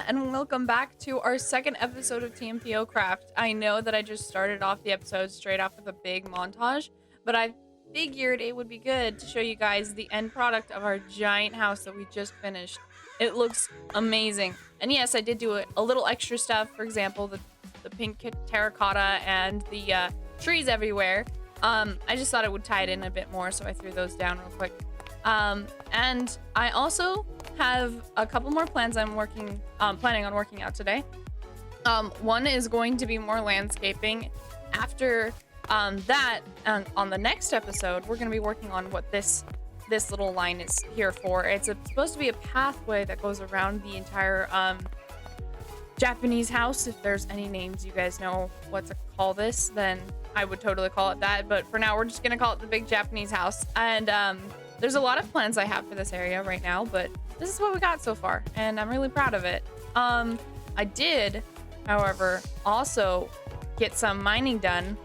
and welcome back to our second episode of TMPOCraft. I know that I just started off the episode straight off with a big montage, but I figured it would be good to show you guys the end product of our giant house that we just finished. It looks amazing. And yes, I did do a little extra stuff, for example, the pink terracotta and the trees everywhere. I just thought it would tie it in a bit more, so I threw those down real quick. And I also have a couple more plans I'm planning on working out today. One is going to be more landscaping. After that, on the next episode, we're going to be working on what this little line is here for. It's supposed to be a pathway that goes around the entire Japanese house. If there's any names you guys know what to call this, then I would totally call it that. But for now, we're just going to call it the big Japanese house. And there's a lot of plans I have for this area right now, but this is what we got so far, and I'm really proud of it. I did, however, also get some mining done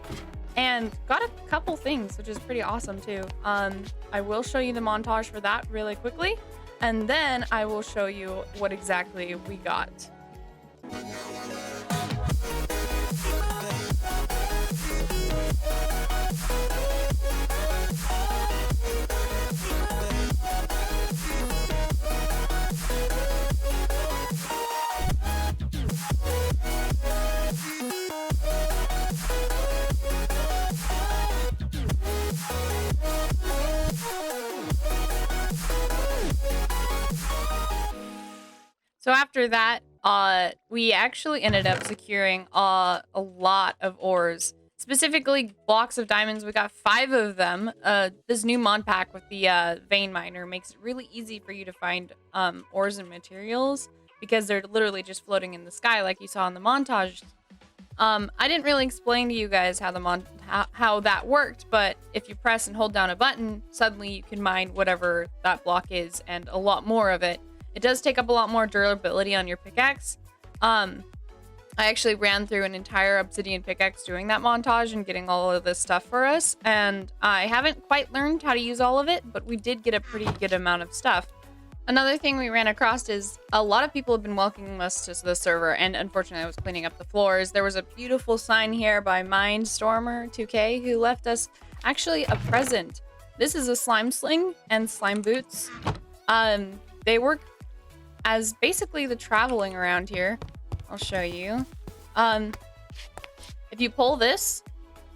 and got a couple things, which is pretty awesome too. I will show you the montage for that really quickly, and then I will show you what exactly we got. So after that, we actually ended up securing a lot of ores, specifically blocks of diamonds. We got 5 of them. This new mod pack with the vein miner makes it really easy for you to find ores and materials because they're literally just floating in the sky like you saw in the montage. I didn't really explain to you guys how that worked, but if you press and hold down a button, suddenly you can mine whatever that block is and a lot more of it. It does take up a lot more durability on your pickaxe. I actually ran through an entire obsidian pickaxe doing that montage and getting all of this stuff for us, and I haven't quite learned how to use all of it, but we did get a pretty good amount of stuff. Another thing we ran across is a lot of people have been welcoming us to the server, and unfortunately I was cleaning up the floors. There was a beautiful sign here by Mindstorms 2K who left us actually a present. This is a slime sling and slime boots. They work as basically the traveling around here. I'll show you. If you pull this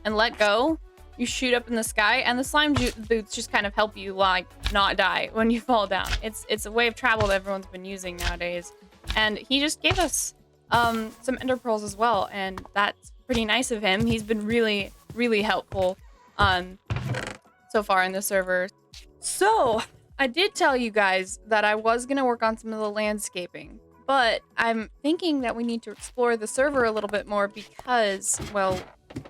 and let go, you shoot up in the sky, and the slime boots just kind of help you like not die when you fall down. It's a way of travel that everyone's been using nowadays. And he just gave us some ender pearls as well, and that's pretty nice of him. He's been really, really helpful so far in the server. So I did tell you guys that I was going to work on some of the landscaping, but I'm thinking that we need to explore the server a little bit more because, well,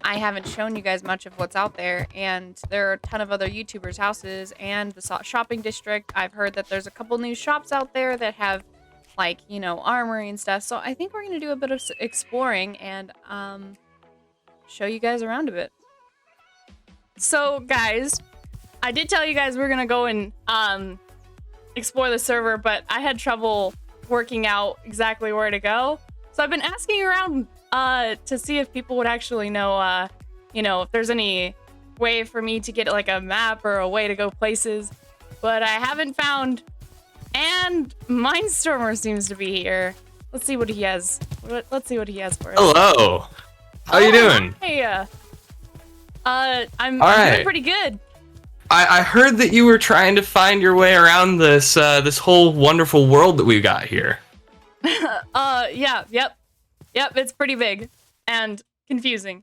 I haven't shown you guys much of what's out there, and there are a ton of other YouTubers' houses and the shopping district. I've heard that there's a couple new shops out there that have, like, you know, armory and stuff, so I think we're going to do a bit of exploring and show you guys around a bit. So, guys, I did tell you guys we were gonna go and explore the server, but I had trouble working out exactly where to go. So I've been asking around to see if people would actually know, you know, if there's any way for me to get like a map or a way to go places, but I haven't found. And Mindstormer seems to be here. Let's see what he has. Let's see what he has for us. Hello. How you doing? Hey. I'm doing pretty good. I heard that you were trying to find your way around this this whole wonderful world that we've got here. Yep, it's pretty big and confusing.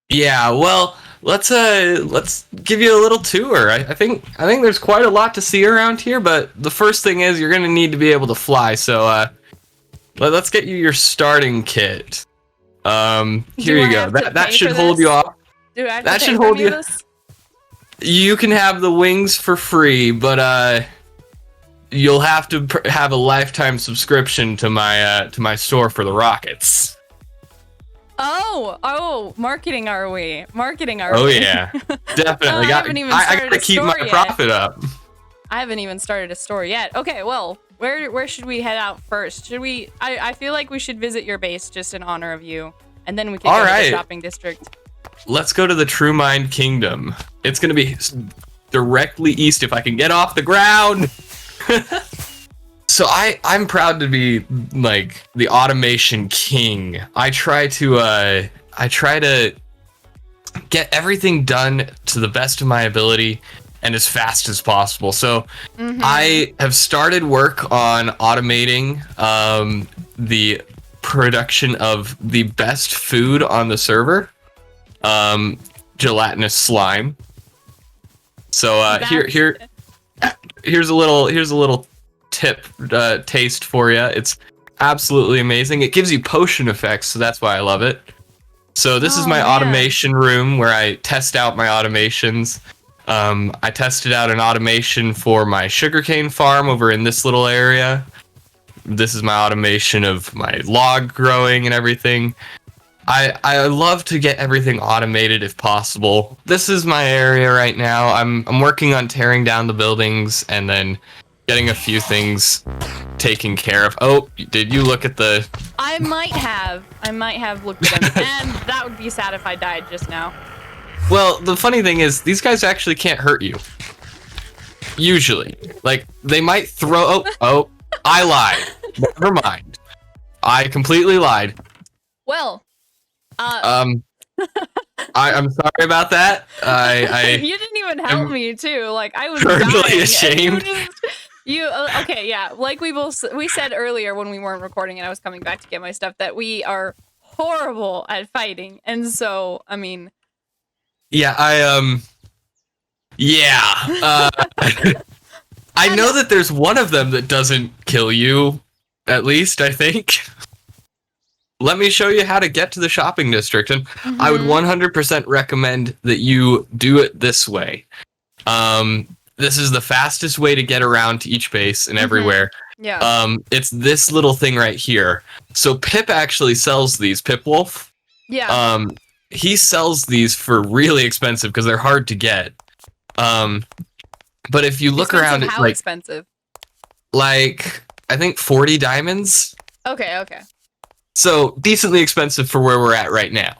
Yeah, well, let's give you a little tour. I think there's quite a lot to see around here, but the first thing is you're gonna need to be able to fly. So let's get you your starting kit. Here you go. That should hold you off. Do I have to pay for you this? You can have the wings for free, but you'll have to have a lifetime subscription to my store for the rockets. Oh, marketing are we? Oh yeah, definitely. I gotta keep my profit up. I haven't even started a store yet. Okay, well, Where should we head out first? Should we? I feel like we should visit your base just in honor of you, and then we can go to the shopping district. Let's go to the True Mind Kingdom. It's gonna be directly east if I can get off the ground. So I'm proud to be like the automation king. I try to get everything done to the best of my ability and as fast as possible. So I have started work on automating the production of the best food on the server, gelatinous slime. So here's a little tip taste for you. It's absolutely amazing. It gives you potion effects, so that's why I love it. So this is my automation room where I test out my automations. I tested out an automation for my sugarcane farm over in this little area. This is my automation of my log growing and everything. I love to get everything automated if possible. This is my area right now. I'm working on tearing down the buildings and then getting a few things taken care of. Oh, did you look at the... I might have looked at them, and that would be sad if I died just now. Well, the funny thing is, these guys actually can't hurt you. Usually. Like, they might throw... Oh, I lied. Never mind. I completely lied. Well, I'm sorry about that. you didn't even help me, too. Like, I was really ashamed. Okay, yeah. Like we said earlier when we weren't recording and I was coming back to get my stuff that we are horrible at fighting. And so, I mean... Yeah, I know that there's one of them that doesn't kill you, at least, I think. Let me show you how to get to the shopping district, and I would 100% recommend that you do it this way. This is the fastest way to get around to each base and everywhere. Yeah. It's this little thing right here. So Pip actually sells these, Pip Wolf. Yeah. He sells these for really expensive because they're hard to get. But if you look around, how like expensive? Like I think 40 diamonds. Okay. So decently expensive for where we're at right now.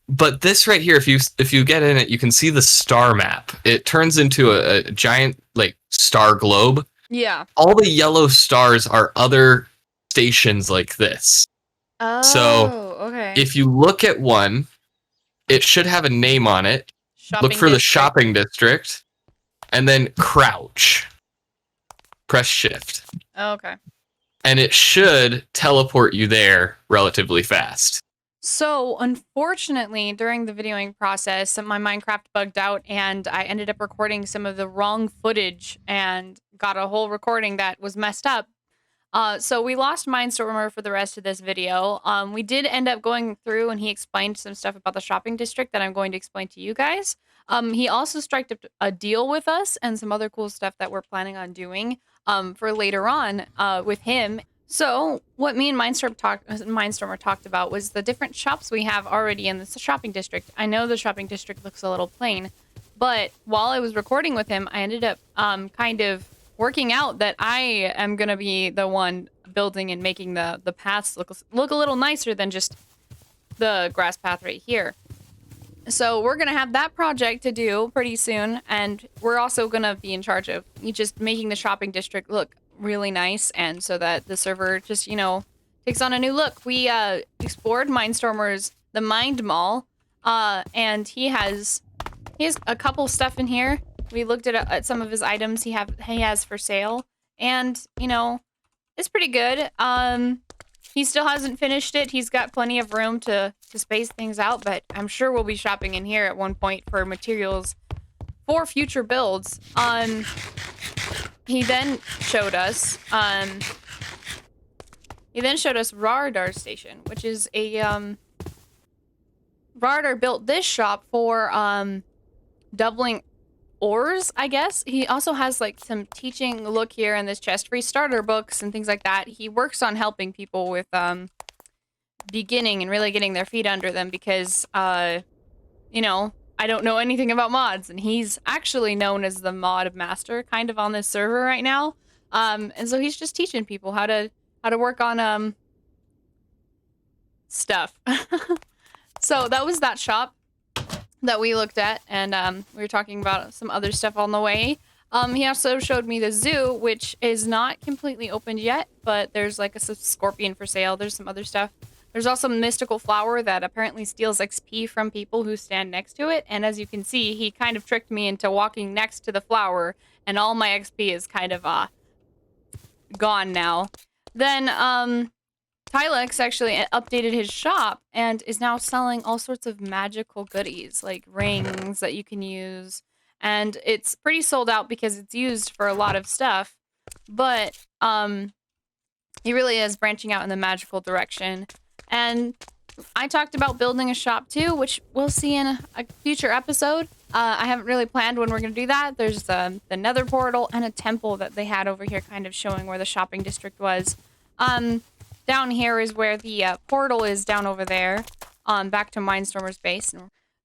But this right here, if you get in it, you can see the star map. It turns into a giant like star globe. Yeah. All the yellow stars are other stations like this. Oh, so okay. If you look at one, it should have a name on it. Look for the shopping district, and then crouch. Press shift. Oh, okay. And it should teleport you there relatively fast. So, unfortunately, during the videoing process, my Minecraft bugged out and I ended up recording some of the wrong footage and got a whole recording that was messed up. So we lost Mindstormer for the rest of this video. We did end up going through and he explained some stuff about the shopping district that I'm going to explain to you guys. He also struck a deal with us and some other cool stuff that we're planning on doing for later on with him. So what me and Mindstormer talked about was the different shops we have already in the shopping district. I know the shopping district looks a little plain, but while I was recording with him, I ended up kind of working out that I am going to be the one building and making the paths look a little nicer than just the grass path right here. So we're going to have that project to do pretty soon, and we're also going to be in charge of just making the shopping district look really nice, and so that the server just, takes on a new look. We explored Mindstormer's the Mind Mall, and he has a couple stuff in here. We looked at some of his items he has for sale, and it's pretty good. He still hasn't finished it. He's got plenty of room to space things out, but I'm sure we'll be shopping in here at one point for materials for future builds. He then showed us Rardar Station, which is a Rardar built this shop for doubling ores, I guess. He also has like some teaching look here in this chest, free starter books and things like that. He works on helping people with beginning and really getting their feet under them because I don't know anything about mods, and he's actually known as the mod master kind of on this server right now. And so he's just teaching people how to work on stuff. So that was that shop that we looked at, and we were talking about some other stuff on the way. He also showed me the zoo, which is not completely opened yet, but there's like a scorpion for sale. There's some other stuff. There's also a mystical flower that apparently steals XP from people who stand next to it. And as you can see, he kind of tricked me into walking next to the flower, and all my XP is kind of gone now. Then Tylex actually updated his shop and is now selling all sorts of magical goodies, like rings that you can use. And it's pretty sold out because it's used for a lot of stuff. But he really is branching out in the magical direction. And I talked about building a shop too, which we'll see in a future episode. I haven't really planned when we're going to do that. There's the nether portal and a temple that they had over here kind of showing where the shopping district was. Down here is where the portal is, down over there, back to Mindstormer's base.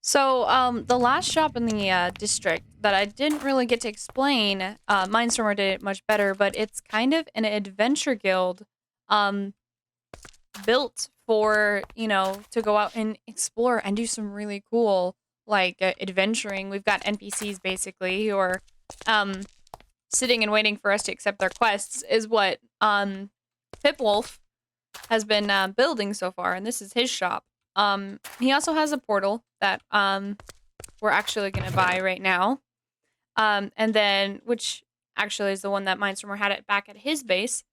So the last shop in the district that I didn't really get to explain, Mindstormer did it much better, but it's kind of an adventure guild built for, you know, to go out and explore and do some really cool, like, adventuring. We've got NPCs, basically, who are sitting and waiting for us to accept their quests, is what Pipwolf has been building so far, and this is his shop. He also has a portal that we're actually going to buy right now. And then, which actually is the one that Mindstormer had it back at his base.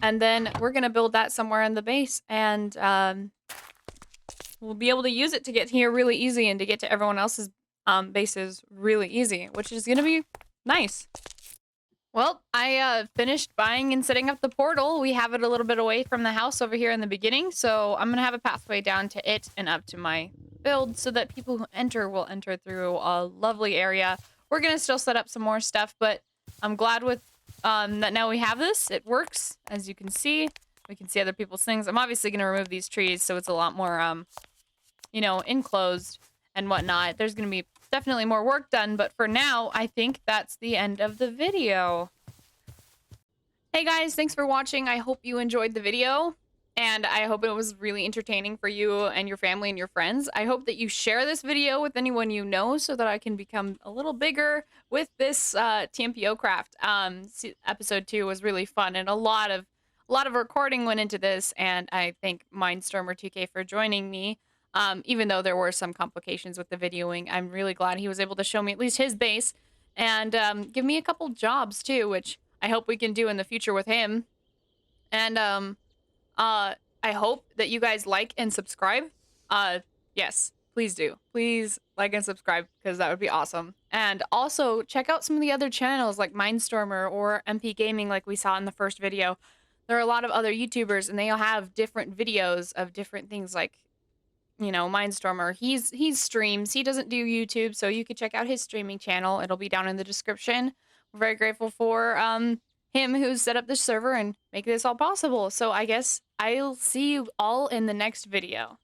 And then we're going to build that somewhere in the base, and we'll be able to use it to get here really easy and to get to everyone else's bases really easy, which is going to be nice. Well, I finished buying and setting up the portal. We have it a little bit away from the house over here in the beginning, so I'm going to have a pathway down to it and up to my build so that people who enter will enter through a lovely area. We're going to still set up some more stuff, but I'm glad with that now we have this. It works, as you can see. We can see other people's things. I'm obviously going to remove these trees, so it's a lot more, you know, enclosed and whatnot. There's going to be definitely more work done, but for now, I think that's the end of the video. Hey guys, thanks for watching. I hope you enjoyed the video, and I hope it was really entertaining for you and your family and your friends. I hope that you share this video with anyone you know so that I can become a little bigger with this TMPOCraft. Episode 2 was really fun, and a lot of recording went into this, and I thank Mindstormer2K for joining me. Even though there were some complications with the videoing, I'm really glad he was able to show me at least his base and give me a couple jobs too, which I hope we can do in the future with him. And I hope that you guys like and subscribe. Yes, please do. Please like and subscribe, because that would be awesome. And also check out some of the other channels like Mindstormer or MP Gaming, like we saw in the first video. There are a lot of other YouTubers, and they all have different videos of different things, like, you know, Mindstormer, he streams. He doesn't do YouTube, so you could check out his streaming channel. It'll be down in the description. We're very grateful for him who's set up this server and make this all possible. So I guess I'll see you all in the next video.